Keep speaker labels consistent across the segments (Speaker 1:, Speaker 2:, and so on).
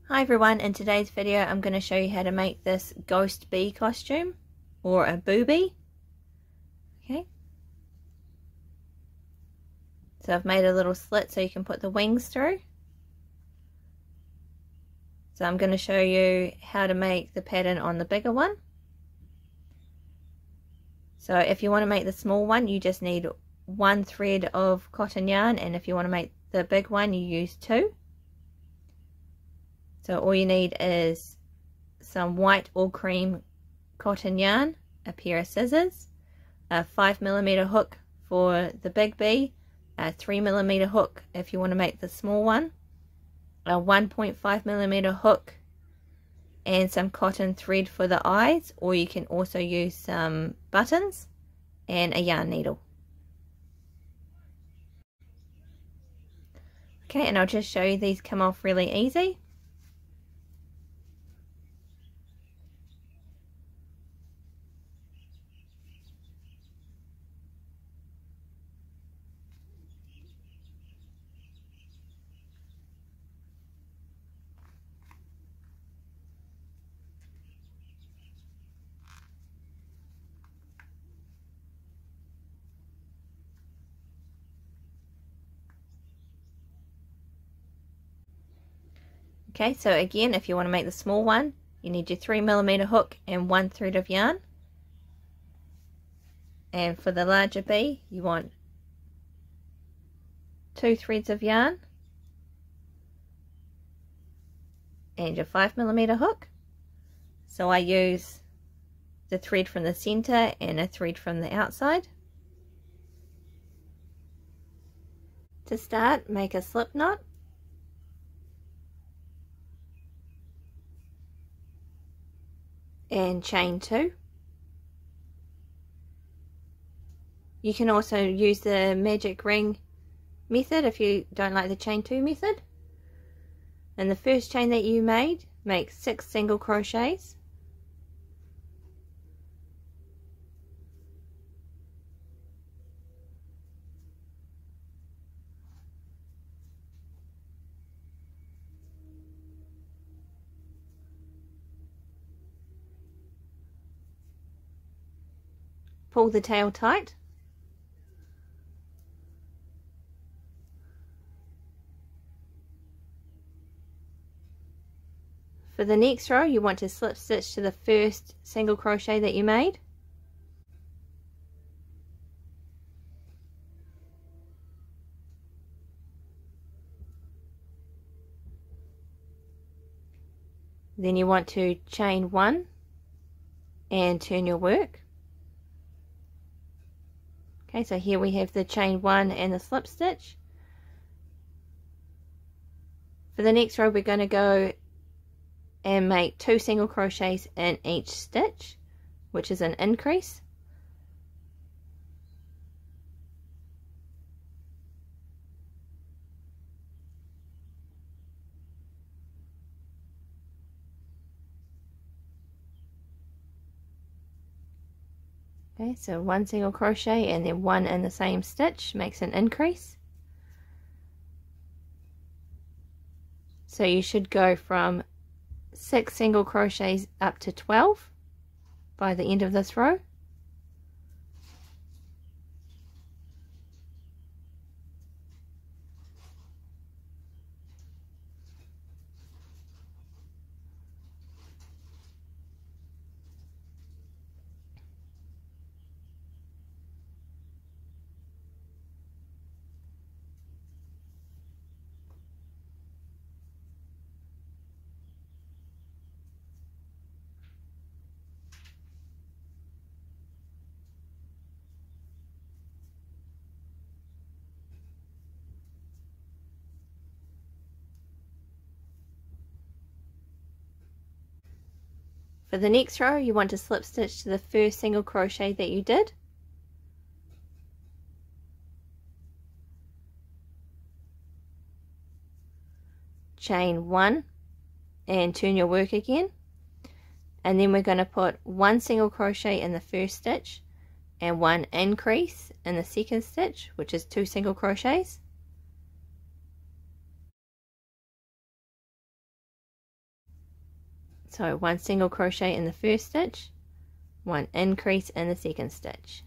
Speaker 1: Hi everyone, in today's video I'm going to show you how to make this ghost bee costume or a booby. Okay, so I've made a little slit so you can put the wings through. So I'm going to show you how to make the pattern on the bigger one. So if you want to make the small one, you just need one thread of cotton yarn, and if you want to make the big one, you use two. So all you need is some white or cream cotton yarn, a pair of scissors, a 5mm hook for the big bee, a 3mm hook if you want to make the small one, a 1.5mm hook, and some cotton thread for the eyes, or you can also use some buttons and a yarn needle. Okay, and I'll just show you, these come off really easy. Okay, so again, if you want to make the small one, you need your 3mm hook and one thread of yarn. And for the larger bee, you want 2 threads of yarn and your 5mm hook. So I use the thread from the center and a thread from the outside. To start, make a slip knot. And chain 2. You can also use the magic ring method if you don't like the chain 2 method. And the first chain that you made, make 6 single crochets. Pull the tail tight. For the next row, you want to slip stitch to the first single crochet that you made. Then you want to chain 1 and turn your work. Okay, so here we have the chain 1 and the slip stitch. For the next row, we're going to go and make 2 single crochets in each stitch, which is an increase. Okay, so 1 single crochet and then 1 in the same stitch makes an increase. So you should go from 6 single crochets up to 12 by the end of this row. For the next row, you want to slip stitch to the first single crochet that you did. Chain 1 and turn your work again. And then we're going to put 1 single crochet in the first stitch and 1 increase in the second stitch, which is 2 single crochets. So 1 single crochet in the first stitch, 1 increase in the second stitch.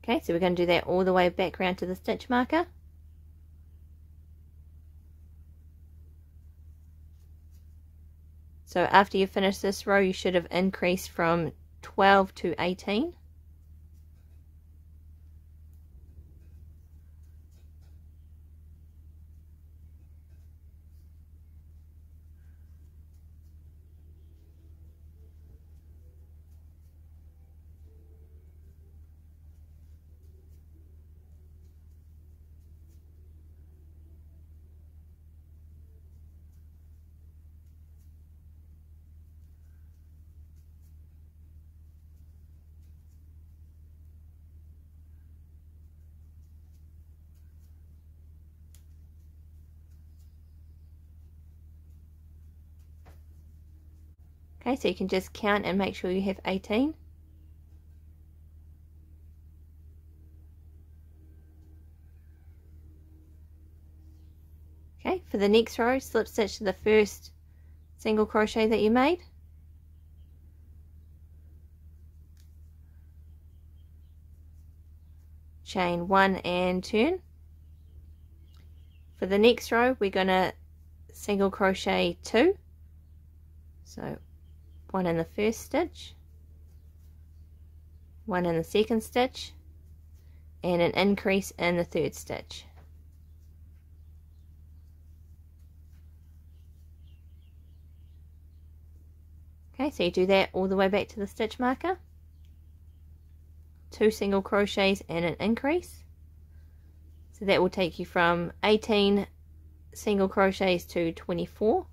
Speaker 1: Okay, so we're going to do that all the way back round to the stitch marker. So after you finish this row, you should have increased from 12 to 18. Okay, so you can just count and make sure you have 18. Okay, for the next row, slip stitch to the first single crochet that you made. Chain 1 and turn. For the next row, we're going to single crochet 2. So 1 in the first stitch, 1 in the second stitch, and an increase in the third stitch. Okay, so you do that all the way back to the stitch marker. 2 single crochets and an increase. So that will take you from 18 single crochets to 24.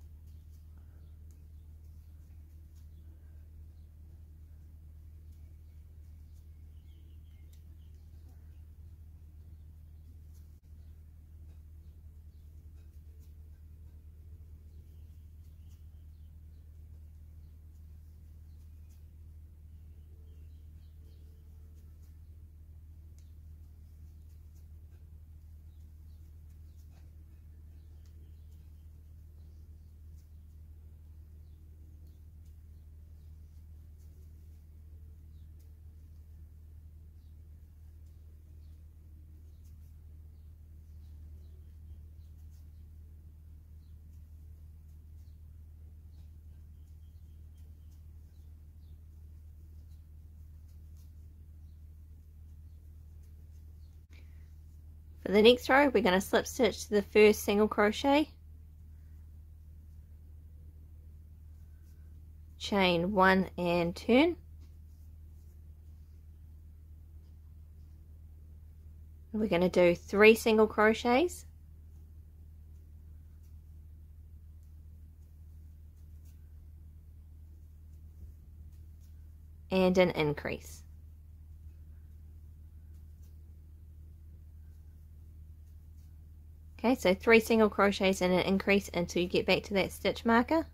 Speaker 1: For the next row, we're going to slip stitch to the first single crochet, chain 1 and turn. We're going to do 3 single crochets, and an increase. Okay, so 3 single crochets and an increase until you get back to that stitch marker.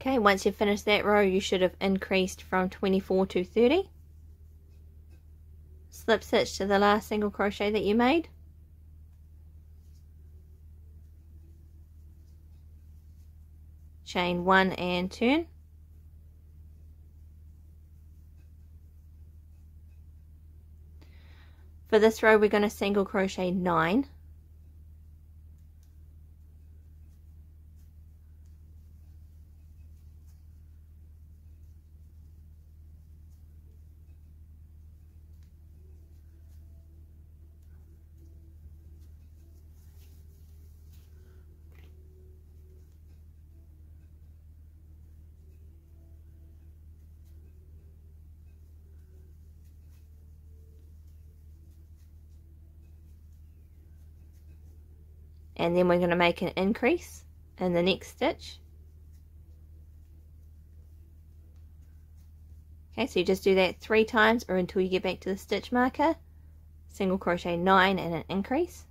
Speaker 1: Okay, once you've finished that row, you should have increased from 24 to 30. Slip stitch to the last single crochet that you made. Chain 1 and turn. For this row we're going to single crochet 9. And then we're going to make an increase in the next stitch. Okay, so you just do that 3 times or until you get back to the stitch marker. Single crochet 9 and an increase.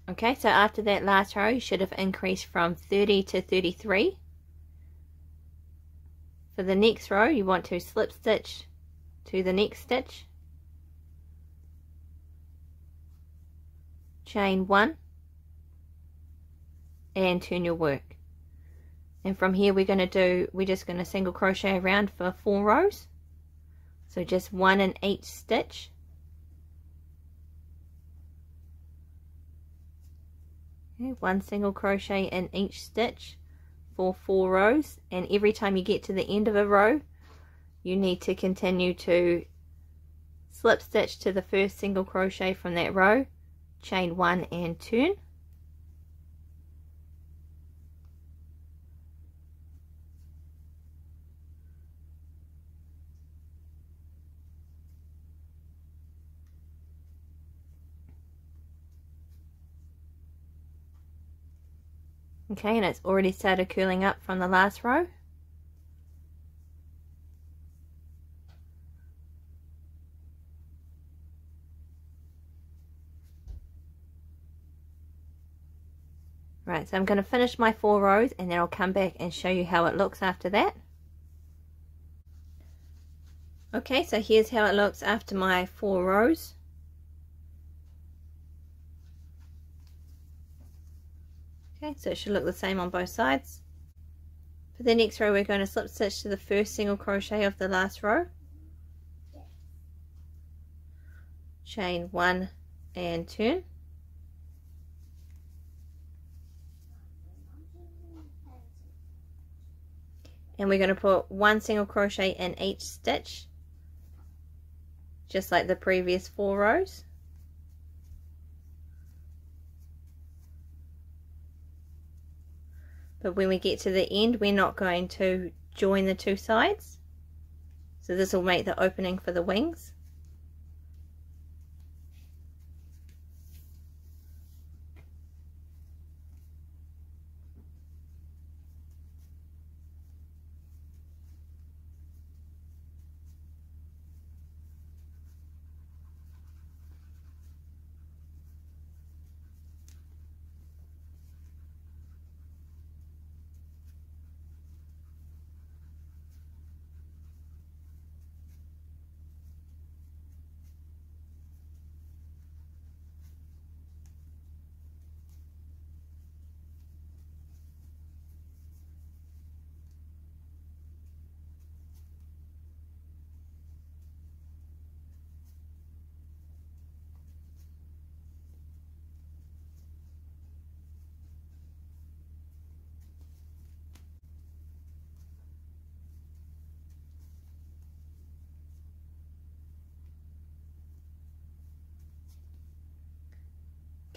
Speaker 1: Okay, so after that last row you should have increased from 30 to 33. For the next row you want to slip stitch to the next stitch, chain 1 and turn your work. And from here we're just going to single crochet around for 4 rows. So just 1 in each stitch. Okay, 1 single crochet in each stitch for 4 rows, and every time you get to the end of a row you need to continue to slip stitch to the first single crochet from that row, chain 1 and turn. Okay, and it's already started curling up from the last row. Right, so I'm going to finish my 4 rows and then I'll come back and show you how it looks after that. Okay, so here's how it looks after my 4 rows. Okay, so it should look the same on both sides. For the next row we're going to slip stitch to the first single crochet of the last row, chain 1 and turn. And we're going to put 1 single crochet in each stitch, just like the previous 4 rows. But when we get to the end we're not going to join the 2 sides, so this will make the opening for the wings.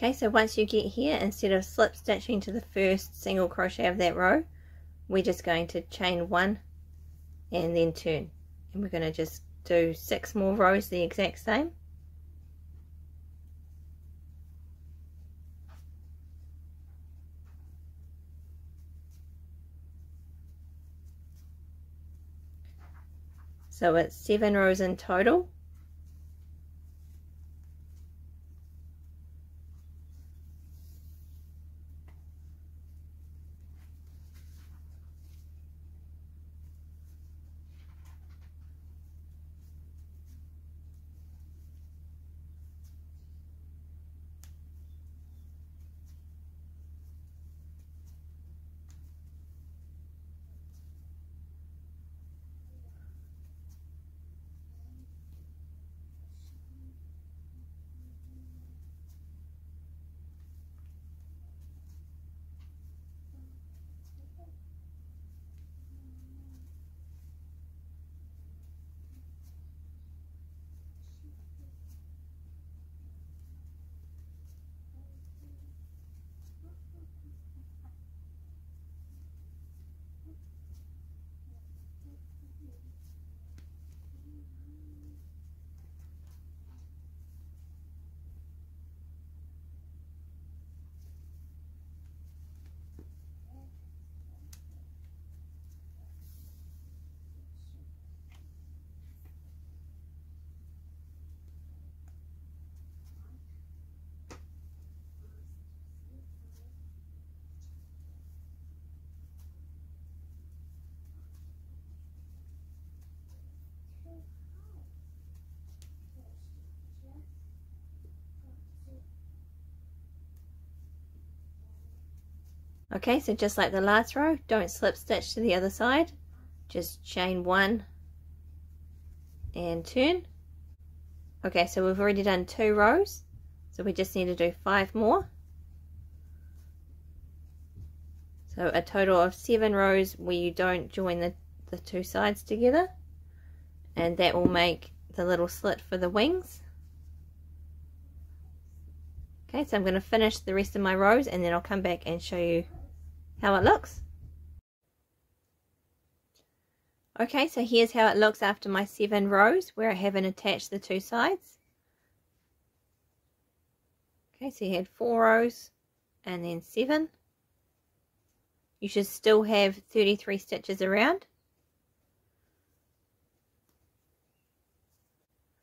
Speaker 1: Okay, so once you get here, instead of slip stitching to the first single crochet of that row, we're just going to chain 1 and then turn, and we're going to just do 6 more rows the exact same. So it's 7 rows in total. Okay, so just like the last row, don't slip stitch to the other side, just chain 1 and turn. Okay, so we've already done 2 rows, so we just need to do 5 more. So a total of 7 rows where you don't join the 2 sides together, and that will make the little slit for the wings. Okay, so I'm going to finish the rest of my rows and then I'll come back and show you how it looks. Okay, so here's how it looks after my 7 rows where I haven't attached the 2 sides. Okay, so you had 4 rows and then 7. You should still have 33 stitches around.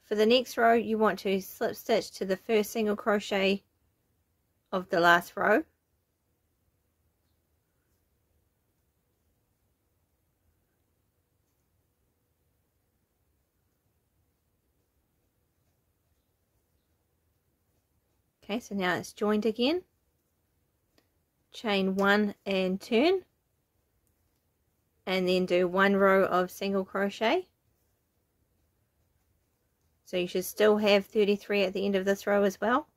Speaker 1: For the next row, you want to slip stitch to the first single crochet of the last row. Okay, so now it's joined again. Chain 1 and turn, and then do 1 row of single crochet. So you should still have 33 at the end of this row as well.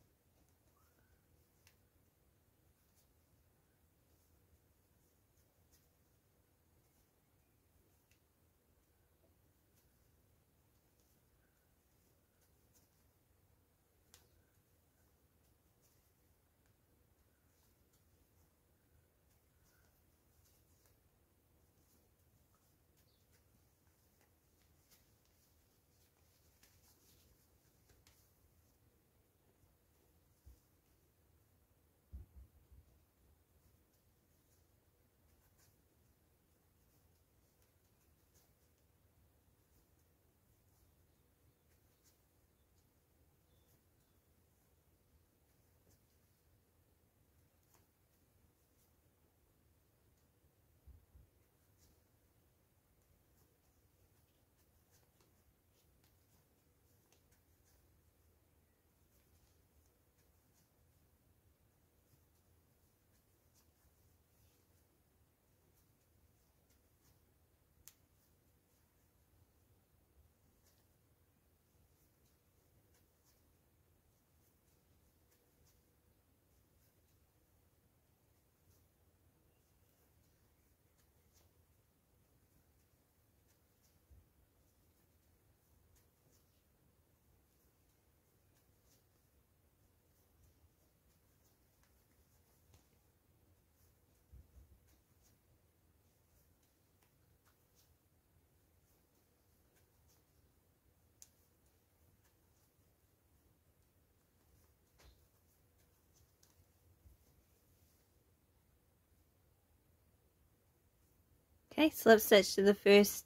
Speaker 1: Okay, slip stitch to the first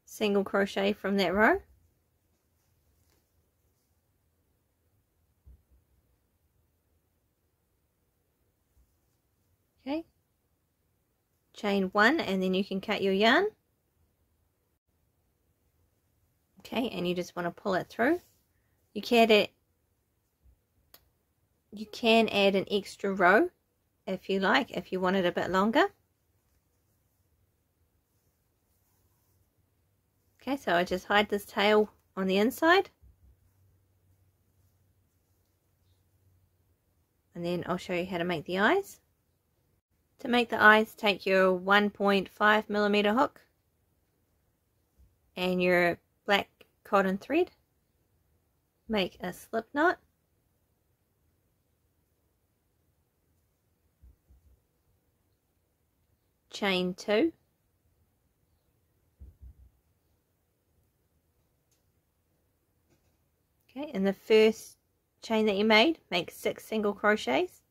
Speaker 1: single crochet from that row. Okay, chain 1 and then you can cut your yarn. Okay, and you just want to pull it through. You can add an extra row if you like, if you want it a bit longer. Okay, so I just hide this tail on the inside. And then I'll show you how to make the eyes. To make the eyes, take your 1.5mm hook and your black cotton thread. Make a slip knot. Chain 2. Okay, in the first chain that you made, make 6 single crochets.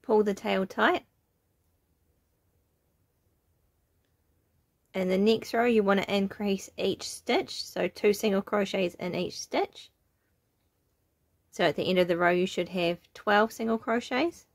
Speaker 1: Pull the tail tight. In the next row you want to increase each stitch, so 2 single crochets in each stitch. So at the end of the row you should have 12 single crochets.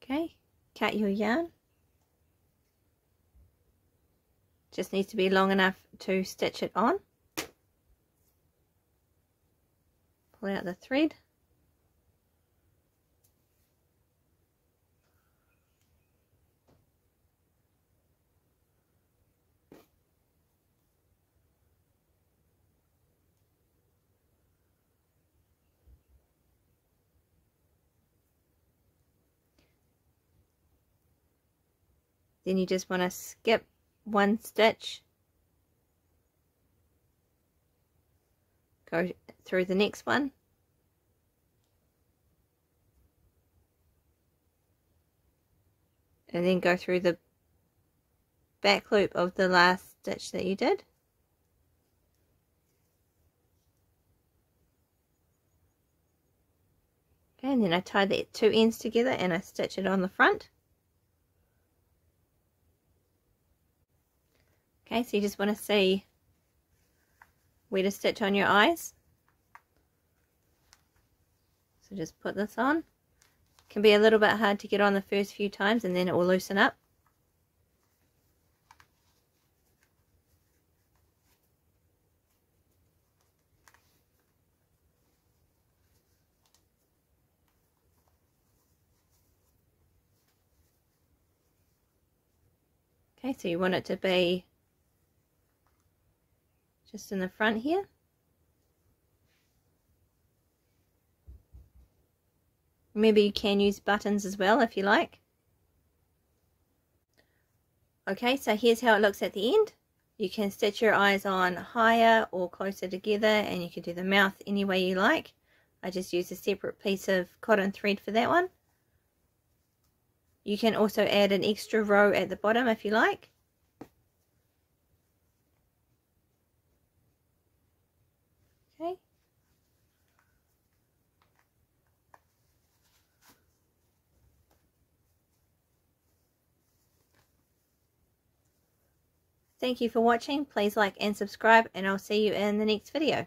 Speaker 1: Okay, cut your yarn. Just needs to be long enough to stitch it on. Pull out the thread. Then you just want to skip 1 stitch, go through the next one, and then go through the back loop of the last stitch that you did. Okay, and then I tie the 2 ends together and I stitch it on the front. Okay, so you just want to see where to stitch on your eyes. So just put this on. It can be a little bit hard to get on the first few times and then it will loosen up. Okay, so you want it to be just in the front here. Remember, you can use buttons as well if you like. Okay, so here's how it looks at the end. You can stitch your eyes on higher or closer together, and you can do the mouth any way you like. I just used a separate piece of cotton thread for that one. You can also add an extra row at the bottom if you like. Okay. Thank you for watching. Please like and subscribe, and I'll see you in the next video.